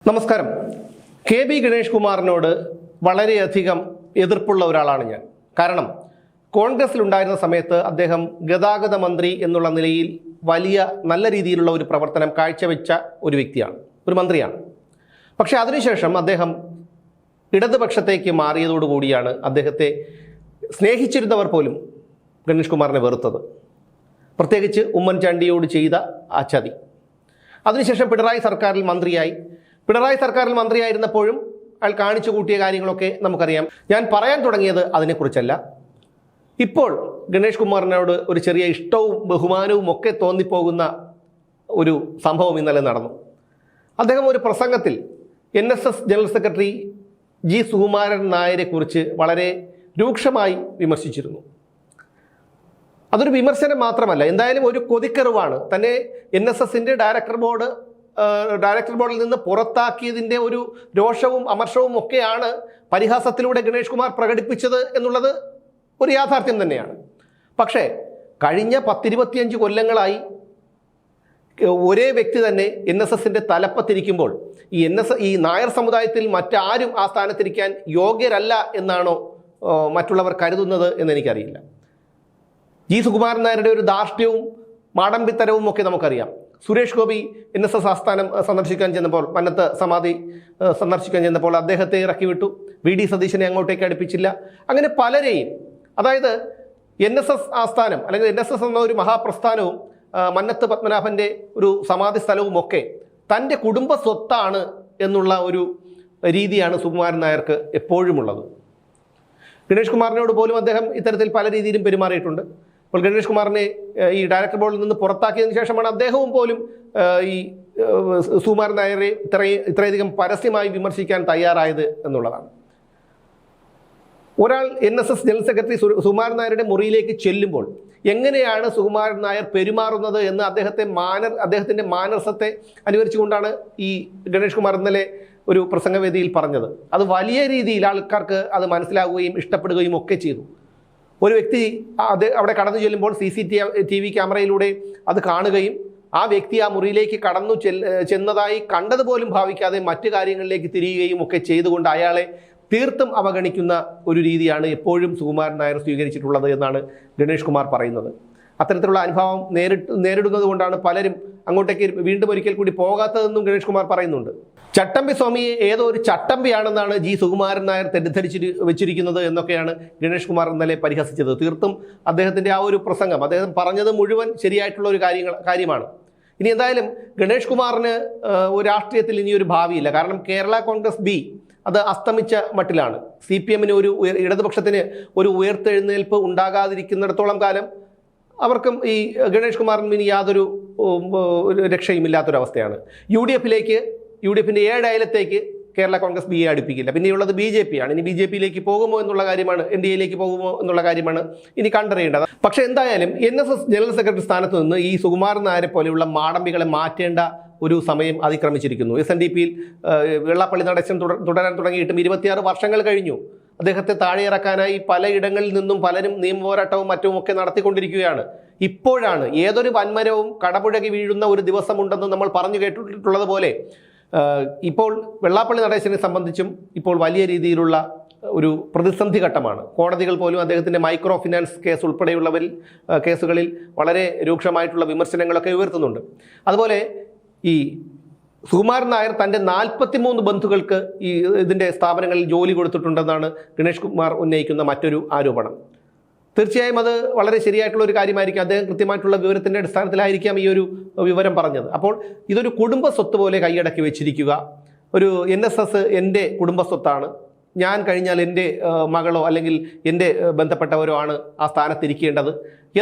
നമസ്കാരം. K B Ganesh കുമാറിനോട് വളരെയധികം എതിർപ്പുള്ള ഒരാളാണ് ഞാൻ. കാരണം കോൺഗ്രസിലുണ്ടായിരുന്ന സമയത്ത് അദ്ദേഹം ഗതാഗത മന്ത്രി എന്നുള്ള നിലയിൽ വലിയ നല്ല രീതിയിലുള്ള ഒരു പ്രവർത്തനം കാഴ്ചവെച്ച ഒരു വ്യക്തിയാണ്, ഒരു മന്ത്രിയാണ്. പക്ഷേ അതിനുശേഷം അദ്ദേഹം ഇടതുപക്ഷത്തേക്ക് മാറിയതോടുകൂടിയാണ് അദ്ദേഹത്തെ സ്നേഹിച്ചിരുന്നവർ പോലും ഗണേഷ് കുമാറിനെ വെറുത്തത്. പ്രത്യേകിച്ച് ഉമ്മൻചാണ്ടിയോട് ചെയ്ത ആ ചതി. അതിനുശേഷം പിണറായി സർക്കാരിൽ മന്ത്രിയായിരുന്നപ്പോഴും അയാൾ കാണിച്ചു കൂട്ടിയ കാര്യങ്ങളൊക്കെ നമുക്കറിയാം. ഞാൻ പറയാൻ തുടങ്ങിയത് അതിനെക്കുറിച്ചല്ല. ഇപ്പോൾ ഗണേഷ് കുമാറിനോട് ഒരു ചെറിയ ഇഷ്ടവും ബഹുമാനവും ഒക്കെ തോന്നിപ്പോകുന്ന ഒരു സംഭവം ഇന്നലെ നടന്നു. അദ്ദേഹം ഒരു പ്രസംഗത്തിൽ NSS general secretary G Sukumaran നായരെ കുറിച്ച് വളരെ രൂക്ഷമായി വിമർശിച്ചിരുന്നു. അതൊരു വിമർശനം മാത്രമല്ല, എന്തായാലും ഒരു കൊതിക്കറിവാണ്. തന്നെ NSSന്റെ ഡയറക്ടർ ബോർഡിൽ നിന്ന് പുറത്താക്കിയതിൻ്റെ ഒരു രോഷവും അമർഷവും ഒക്കെയാണ് പരിഹാസത്തിലൂടെ ഗണേഷ് കുമാർ പ്രകടിപ്പിച്ചത് എന്നുള്ളത് ഒരു യാഥാർത്ഥ്യം തന്നെയാണ്. പക്ഷേ കഴിഞ്ഞ 10-25 കൊല്ലങ്ങളായി ഒരേ വ്യക്തി തന്നെ NSSന്റെ തലപ്പത്തിരിക്കുമ്പോൾ ഈ നായർ സമുദായത്തിൽ മറ്റാരും ആ സ്ഥാനത്തിരിക്കാൻ യോഗ്യരല്ല എന്നാണോ മറ്റുള്ളവർ കരുതുന്നത് എന്നെനിക്കറിയില്ല. ജി സുകുമാരൻ നായരുടെ ഒരു ധാർഷ്ട്യവും മാടമ്പിത്തരവും ഒക്കെ നമുക്കറിയാം. സുരേഷ് ഗോപി NSS ആസ്ഥാനം സന്ദർശിക്കാൻ ചെന്നപ്പോൾ, മന്നത്ത് സമാധി സന്ദർശിക്കാൻ ചെന്നപ്പോൾ അദ്ദേഹത്തെ ഇറക്കി വിട്ടു. VD സതീശനെ അങ്ങോട്ടേക്ക് അടുപ്പിച്ചില്ല. അങ്ങനെ പലരെയും, അതായത് NSS ആസ്ഥാനം അല്ലെങ്കിൽ NSS എന്ന ഒരു മഹാപ്രസ്ഥാനവും മന്നത്ത് പത്മനാഭൻ്റെ ഒരു സമാധി സ്ഥലവും ഒക്കെ തൻ്റെ കുടുംബ സ്വത്താണ് എന്നുള്ള ഒരു രീതിയാണ് സുകുമാരൻ നായർക്ക് എപ്പോഴും ഉള്ളത്. ഗണേഷ് കുമാറിനോട് പോലും അദ്ദേഹം ഇത്തരത്തിൽ പല രീതിയിലും പെരുമാറിയിട്ടുണ്ട്. അപ്പോൾ ഗണേഷ് കുമാറിനെ ഈ ഡയറക്ടർ ബോർഡിൽ നിന്ന് പുറത്താക്കിയതിനു ശേഷമാണ് അദ്ദേഹവും പോലും ഈ സുകുമാരൻ നായരെ ഇത്രയധികം പരസ്യമായി വിമർശിക്കാൻ തയ്യാറായത് എന്നുള്ളതാണ്. ഒരാൾ NSS ജനറൽ സെക്രട്ടറി സുകുമാരൻ നായരുടെ മുറിയിലേക്ക് ചെല്ലുമ്പോൾ എങ്ങനെയാണ് സുകുമാരൻ നായർ പെരുമാറുന്നത് എന്ന് അദ്ദേഹത്തിൻ്റെ മാനസത്തെ അനുകരിച്ചുകൊണ്ടാണ് ഈ ഗണേഷ് കുമാർ ഇന്നലെ ഒരു പ്രസംഗവേദിയിൽ പറഞ്ഞത്. അത് വലിയ രീതിയിൽ ആൾക്കാർക്ക് അത് മനസ്സിലാവുകയും ഇഷ്ടപ്പെടുകയും ഒക്കെ ചെയ്തു. ഒരു വ്യക്തി അവിടെ കടന്നു ചെല്ലുമ്പോൾ CCTV ക്യാമറയിലൂടെ അത് കാണുകയും ആ വ്യക്തി ആ മുറിയിലേക്ക് ചെന്നതായി കണ്ടതുപോലും ഭാവിക്കാതെ മറ്റു കാര്യങ്ങളിലേക്ക് തിരിയുകയും ഒക്കെ ചെയ്തുകൊണ്ട് അയാളെ തീർത്തും അവഗണിക്കുന്ന ഒരു രീതിയാണ് എപ്പോഴും സുകുമാരൻ നായർ സ്വീകരിച്ചിട്ടുള്ളത് എന്നാണ് ഗണേഷ് കുമാർ പറയുന്നത്. അത്തരത്തിലുള്ള അനുഭവം നേരിടുന്നത് കൊണ്ടാണ് പലരും അങ്ങോട്ടേക്ക് വീണ്ടും ഒരിക്കൽ കൂടി പോകാത്തതെന്നും ഗണേഷ് കുമാർ പറയുന്നുണ്ട്. ചട്ടമ്പി സ്വാമിയെ ഏതോ ഒരു ചട്ടമ്പിയാണെന്നാണ് ജി സുകുമാരൻ നായർ തെറ്റിദ്ധരിച്ച് വെച്ചിരിക്കുന്നത് എന്നൊക്കെയാണ് ഗണേഷ് കുമാർ ഇന്നലെ പരിഹസിച്ചത്. തീർത്തും അദ്ദേഹത്തിൻ്റെ ആ ഒരു പ്രസംഗം, അദ്ദേഹം പറഞ്ഞത് മുഴുവൻ ശരിയായിട്ടുള്ള ഒരു കാര്യമാണ്. ഇനി എന്തായാലും ഗണേഷ് കുമാറിന് ഒരു രാഷ്ട്രീയത്തിൽ ഇനിയൊരു ഭാവിയില്ല. കാരണം കേരള കോൺഗ്രസ് ബി അത് അസ്തമിച്ച മട്ടിലാണ്. CPMന് ഇടതുപക്ഷത്തിന് ഒരു ഉയർത്തെഴുന്നേൽപ്പ് ഉണ്ടാകാതിരിക്കുന്നിടത്തോളം കാലം അവർക്കും ഈ ഗണേഷ് കുമാറിന് ഇനി യാതൊരു രക്ഷയും ഇല്ലാത്തൊരവസ്ഥയാണ്. UDFിൻ്റെ 7 അയലത്തേക്ക് കേരള കോൺഗ്രസ് ബിയെ അടുപ്പിക്കില്ല. പിന്നെയുള്ളത് BJP ആണ്. ഇനി BJPയിലേക്ക് പോകുമോ എന്നുള്ള കാര്യമാണ്, NDAയിലേക്ക് പോകുമോ എന്നുള്ള കാര്യമാണ് ഇനി കണ്ടറിയേണ്ടത്. പക്ഷേ എന്തായാലും NSS ജനറൽ സെക്രട്ടറി സ്ഥാനത്ത് നിന്ന് ഈ സുകുമാരൻ നായരെ പോലെയുള്ള മാടമ്പികളെ മാറ്റേണ്ട ഒരു സമയം അതിക്രമിച്ചിരിക്കുന്നു. SNDPയിൽ വെള്ളാപ്പള്ളി നടേശൻ തുടരാൻ തുടങ്ങിയിട്ടും 26 വർഷങ്ങൾ കഴിഞ്ഞു. അദ്ദേഹത്തെ താഴെയിറക്കാനായി പലയിടങ്ങളിൽ നിന്നും പലരും നിയമപോരാട്ടവും മറ്റും ഒക്കെ നടത്തിക്കൊണ്ടിരിക്കുകയാണ്. ഇപ്പോഴാണ് ഏതൊരു വൻമരവും കടപുഴകി വീഴുന്ന ഒരു ദിവസമുണ്ടെന്ന് നമ്മൾ പറഞ്ഞു കേട്ടിട്ടുള്ളത് പോലെ ഇപ്പോൾ വെള്ളാപ്പള്ളി നടേശനെ സംബന്ധിച്ചും ഇപ്പോൾ വലിയ രീതിയിലുള്ള ഒരു പ്രതിസന്ധി ഘട്ടമാണ്. കോടതികൾ പോലും അദ്ദേഹത്തിൻ്റെ മൈക്രോ ഫിനാൻസ് കേസ് ഉൾപ്പെടെയുള്ള കേസുകളിൽ വളരെ രൂക്ഷമായിട്ടുള്ള വിമർശനങ്ങളൊക്കെ ഉയർത്തുന്നുണ്ട്. അതുപോലെ ഈ സുകുമാരൻ നായർ തൻ്റെ 43 ബന്ധുക്കൾക്ക് ഇതിൻ്റെ സ്ഥാപനങ്ങളിൽ ജോലി കൊടുത്തിട്ടുണ്ടെന്നാണ് ഗണേഷ് കുമാർ ഉന്നയിക്കുന്ന മറ്റൊരു ആരോപണം. തീർച്ചയായും അത് വളരെ ശരിയായിട്ടുള്ള ഒരു കാര്യമായിരിക്കും. അദ്ദേഹം കൃത്യമായിട്ടുള്ള വിവരത്തിൻ്റെ അടിസ്ഥാനത്തിലായിരിക്കാം ഈ ഒരു വിവരം പറഞ്ഞത്. അപ്പോൾ ഇതൊരു കുടുംബ സ്വത്ത് പോലെ കൈയടക്കി വെച്ചിരിക്കുക. ഒരു NSS എൻ്റെ കുടുംബ സ്വത്താണ്, ഞാൻ കഴിഞ്ഞാൽ എൻ്റെ മകളോ അല്ലെങ്കിൽ എൻ്റെ ബന്ധപ്പെട്ടവരോ ആണ് ആ സ്ഥാനത്തിരിക്കേണ്ടത്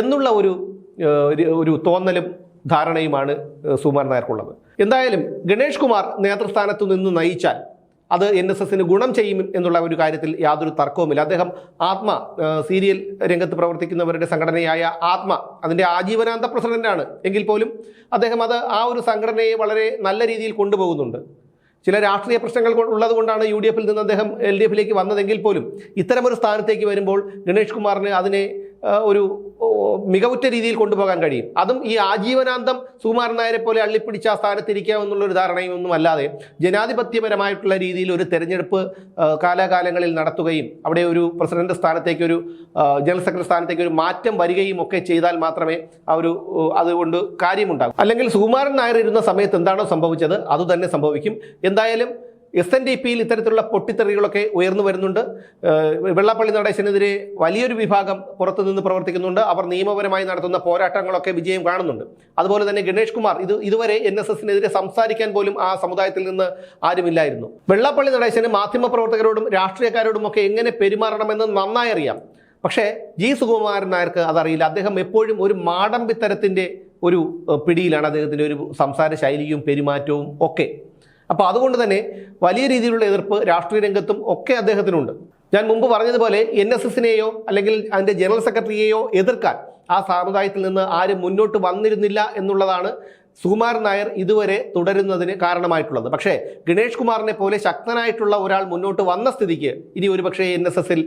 എന്നുള്ള ഒരു തോന്നലും ധാരണയുമാണ് സുകുമാരൻ നായർക്കുള്ളത്. എന്തായാലും ഗണേഷ് കുമാർ നേതൃസ്ഥാനത്തു നിന്ന് നയിച്ചാൽ അത് NSSന് ഗുണം ചെയ്യും എന്നുള്ള ഒരു കാര്യത്തിൽ യാതൊരു തർക്കവുമില്ല. അദ്ദേഹം സീരിയൽ രംഗത്ത് പ്രവർത്തിക്കുന്നവരുടെ സംഘടനയായ അതിൻ്റെ ആജീവനാന്ത പ്രസിഡന്റാണ് എങ്കിൽ പോലും അദ്ദേഹം ആ ഒരു സംഘടനയെ വളരെ നല്ല രീതിയിൽ കൊണ്ടുപോകുന്നുണ്ട്. ചില രാഷ്ട്രീയ പ്രശ്നങ്ങൾ ഉള്ളത് കൊണ്ടാണ് UDFിൽ നിന്ന് അദ്ദേഹം LDFിലേക്ക് വന്നതെങ്കിൽ പോലും ഇത്തരമൊരു സ്ഥാനത്തേക്ക് വരുമ്പോൾ ഗണേഷ് കുമാറിന് അതിനെ ഒരു മികവുറ്റ രീതിയിൽ കൊണ്ടുപോകാൻ കഴിയും. അതും ഈ ആജീവനാന്തം സുകുമാരൻ നായരെ പോലെ അള്ളിപ്പിടിച്ച് ആ സ്ഥാനത്തിരിക്കാമെന്നുള്ളൊരു ധാരണയും ഒന്നും അല്ലാതെ ജനാധിപത്യപരമായിട്ടുള്ള രീതിയിൽ ഒരു തെരഞ്ഞെടുപ്പ് കാലാകാലങ്ങളിൽ നടത്തുകയും അവിടെ ഒരു പ്രസിഡന്റ് സ്ഥാനത്തേക്ക് ഒരു ജനറൽ സെക്രട്ടറി സ്ഥാനത്തേക്ക് ഒരു മാറ്റം വരികയും ഒക്കെ ചെയ്താൽ മാത്രമേ അതുകൊണ്ട് കാര്യമുണ്ടാകും. അല്ലെങ്കിൽ സുകുമാരൻ നായർ ഇരുന്ന സമയത്ത് എന്താണോ സംഭവിച്ചത് അതുതന്നെ സംഭവിക്കും. എന്തായാലും SNDPയിൽ ഇത്തരത്തിലുള്ള പൊട്ടിത്തെറികളൊക്കെ ഉയർന്നു വരുന്നുണ്ട്. വെള്ളാപ്പള്ളി നടേശനെതിരെ വലിയൊരു വിഭാഗം പുറത്തുനിന്ന് പ്രവർത്തിക്കുന്നുണ്ട്. അവർ നിയമപരമായി നടത്തുന്ന പോരാട്ടങ്ങളൊക്കെ വിജയം കാണുന്നുണ്ട്. അതുപോലെ തന്നെ ഗണേഷ് കുമാർ ഇതുവരെ NSSനെതിരെ സംസാരിക്കാൻ പോലും ആ സമുദായത്തിൽ നിന്ന് ആരുമില്ലായിരുന്നു. വെള്ളാപ്പള്ളി നടേശന് മാധ്യമപ്രവർത്തകരോടും രാഷ്ട്രീയക്കാരോടും ഒക്കെ എങ്ങനെ പെരുമാറണമെന്ന് നന്നായി അറിയാം. പക്ഷേ സുകുമാരൻ നായർക്ക് അതറിയില്ല. അദ്ദേഹം എപ്പോഴും ഒരു മാടമ്പിത്തരത്തിൻ്റെ ഒരു പിടിയിലാണ് അദ്ദേഹത്തിൻ്റെ ഒരു സംസാര ശൈലിയും പെരുമാറ്റവും ഒക്കെ. അപ്പോൾ അതുകൊണ്ട് തന്നെ വലിയ രീതിയിലുള്ള എതിർപ്പ് രാഷ്ട്രീയ രംഗത്തും ഒക്കെ അദ്ദേഹത്തിനുണ്ട്. ഞാൻ മുമ്പ് പറഞ്ഞതുപോലെ NSSനെയോ അല്ലെങ്കിൽ അതിൻ്റെ ജനറൽ സെക്രട്ടറിയെയോ എതിർക്കാൻ ആ സമുദായത്തിൽ നിന്ന് ആരും മുന്നോട്ട് വന്നിരുന്നില്ല എന്നുള്ളതാണ് സുകുമാരൻ നായർ ഇതുവരെ തുടരുന്നതിന് കാരണമായിട്ടുള്ളത്. പക്ഷേ ഗണേഷ് കുമാറിനെ പോലെ ശക്തനായിട്ടുള്ള ഒരാൾ മുന്നോട്ട് വന്ന സ്ഥിതിക്ക് ഇനി ഒരുപക്ഷേ NSSൽ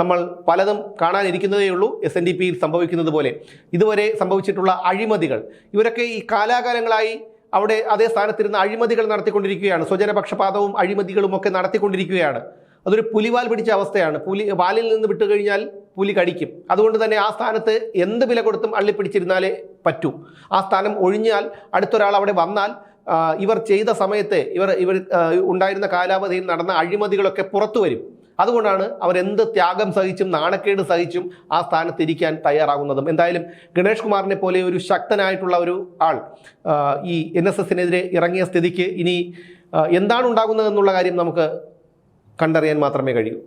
നമ്മൾ പലതും കാണാനിരിക്കുന്നതേ ഉള്ളൂ. SNDPയിൽ സംഭവിക്കുന്നത് പോലെ ഇതുവരെ സംഭവിച്ചിട്ടുള്ള അഴിമതികൾ, ഇവരൊക്കെ ഈ കാലാകാലങ്ങളായി അവിടെ അതേ സ്ഥാനത്തിരുന്ന് അഴിമതികൾ നടത്തിക്കൊണ്ടിരിക്കുകയാണ്. സ്വജനപക്ഷപാതവും അഴിമതികളും ഒക്കെ നടത്തിക്കൊണ്ടിരിക്കുകയാണ്. അതൊരു പുലിവാൽ പിടിച്ച അവസ്ഥയാണ്. വാലിൽ നിന്ന് വിട്ടുകഴിഞ്ഞാൽ പുലി കടിക്കും. അതുകൊണ്ട് തന്നെ ആ സ്ഥാനത്ത് എന്ത് വില കൊടുത്തും അള്ളിപ്പിടിച്ചിരുന്നാലേ പറ്റൂ. ആ സ്ഥാനം ഒഴിഞ്ഞാൽ അടുത്തൊരാൾ അവിടെ വന്നാൽ ഇവർ ചെയ്ത സമയത്ത് ഇവർ ഉണ്ടായിരുന്ന കാലാവധിയിൽ നടന്ന അഴിമതികളൊക്കെ പുറത്തു വരും. അതുകൊണ്ടാണ് അവരെന്ത് ത്യാഗം സഹിച്ചും നാണക്കേട് സഹിച്ചും ആ സ്ഥാനത്തിരിക്കാൻ തയ്യാറാകുന്നതും. എന്തായാലും ഗണേഷ് കുമാറിനെ പോലെ ഒരു ശക്തനായിട്ടുള്ള ഒരു ആൾ ഈ NSSനെതിരെ ഇറങ്ങിയ സ്ഥിതിക്ക് ഇനി എന്താണ് ഉണ്ടാകുന്നതെന്നുള്ള കാര്യം നമുക്ക് കണ്ടറിയാൻ മാത്രമേ കഴിയൂ.